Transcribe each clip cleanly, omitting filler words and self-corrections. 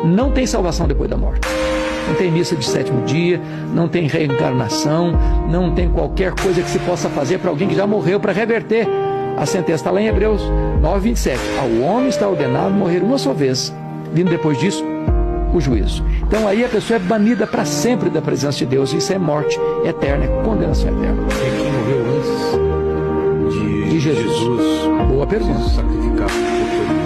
não tem salvação depois da morte. Não tem missa de sétimo dia, não tem reencarnação, não tem qualquer coisa que se possa fazer para alguém que já morreu para reverter a sentença. Está lá em Hebreus 9:27. Ao homem está ordenado morrer uma só vez, vindo depois disso o juízo. Então aí a pessoa é banida para sempre da presença de Deus. Isso é morte eterna, é condenação eterna. E quem morreu antes de Jesus? Boa pergunta. Sacrificar.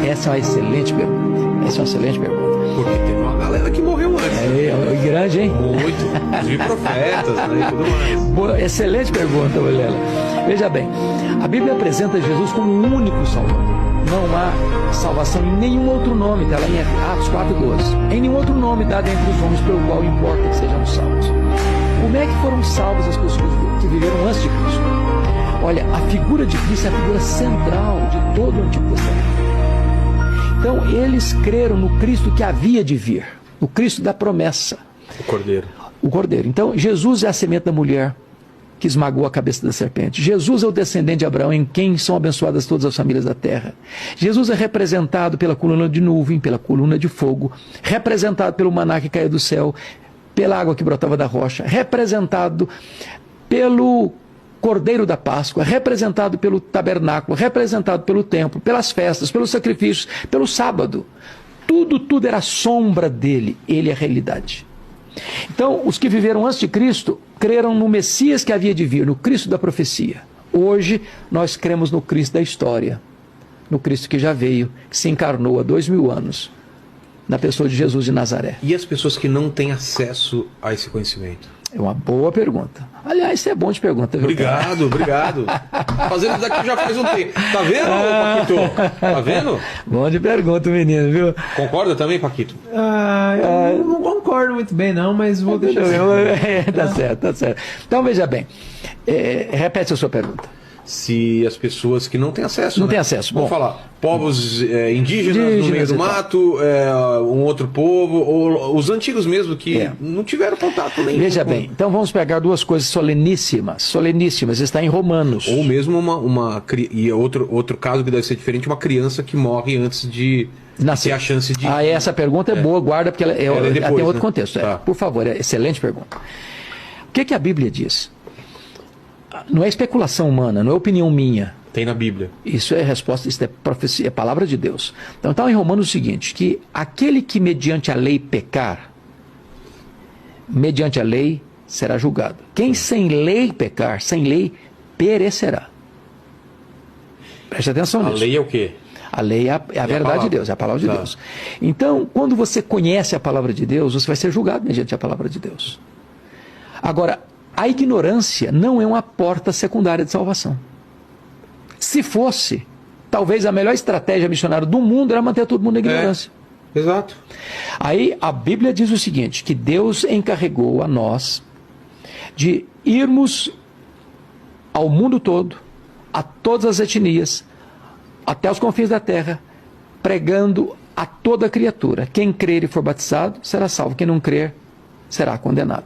Essa é uma excelente pergunta. Essa é uma excelente pergunta. Porque teve uma galera que morreu antes. É grande, hein? Muito. Inclusive profetas, né, e tudo mais. Boa, excelente pergunta, Vilela. Veja bem, a Bíblia apresenta Jesus como o único Salvador. Não há salvação em nenhum outro nome, está lá em Atos 4:12. Em nenhum outro nome dado entre os homens pelo qual importa que sejamos salvos. Como é que foram salvas as pessoas que viveram antes de Cristo? Olha, a figura de Cristo é a figura central de todo o Antigo Testamento. Então, eles creram no Cristo que havia de vir, no Cristo da promessa. O Cordeiro. O Cordeiro. Então, Jesus é a semente da mulher que esmagou a cabeça da serpente. Jesus é o descendente de Abraão, em quem são abençoadas todas as famílias da terra. Jesus é representado pela coluna de nuvem, pela coluna de fogo, representado pelo maná que caiu do céu, pela água que brotava da rocha, representado pelo Cordeiro da Páscoa, representado pelo tabernáculo, representado pelo templo, pelas festas, pelos sacrifícios, pelo sábado. Tudo era sombra dele, ele é a realidade. Então, os que viveram antes de Cristo creram no Messias que havia de vir, no Cristo da profecia. Hoje, nós cremos no Cristo da história, no Cristo que já veio, que se encarnou há 2000 anos, na pessoa de Jesus de Nazaré. E as pessoas que não têm acesso a esse conhecimento? É uma boa pergunta. Aliás, isso é bom de pergunta. Viu, obrigado. Fazendo isso daqui já faz um tempo. Tá vendo, Paquito? Tá vendo? Bom de pergunta, menino, viu? Concorda também, Paquito? Eu não concordo muito bem, não, mas vou deixar assim. Tá certo, tá certo. Então, veja bem. Repete a sua pergunta. Se as pessoas que não têm acesso... Não né? têm acesso. Vamos falar, povos indígenas no meio do mato, um outro povo, ou os antigos mesmo que não tiveram contato nenhum. Veja bem, então vamos pegar duas coisas soleníssimas, está em Romanos. Ou mesmo e outro caso que deve ser diferente, uma criança que morre antes de ter a chance de... Essa pergunta é boa, guarda, porque ela depois, tem outro né? contexto. Tá. Por favor, excelente pergunta. O que a Bíblia diz? Não é especulação humana, não é opinião minha. Tem na Bíblia. Isso é resposta, isso é profecia, é palavra de Deus. Então está em Romanos o seguinte, que aquele que mediante a lei pecar, mediante a lei será julgado. Quem sem lei pecar, sem lei perecerá. Preste atenção nisso. A lei é o quê? A lei é a verdade de Deus, é a palavra de Deus. Então, quando você conhece a palavra de Deus, você vai ser julgado mediante a palavra de Deus. Agora, a ignorância não é uma porta secundária de salvação. Se fosse, talvez a melhor estratégia missionária do mundo era manter todo mundo na ignorância. Exato. Aí a Bíblia diz o seguinte, que Deus encarregou a nós de irmos ao mundo todo, a todas as etnias, até os confins da terra, pregando a toda criatura. Quem crer e for batizado será salvo, quem não crer será condenado.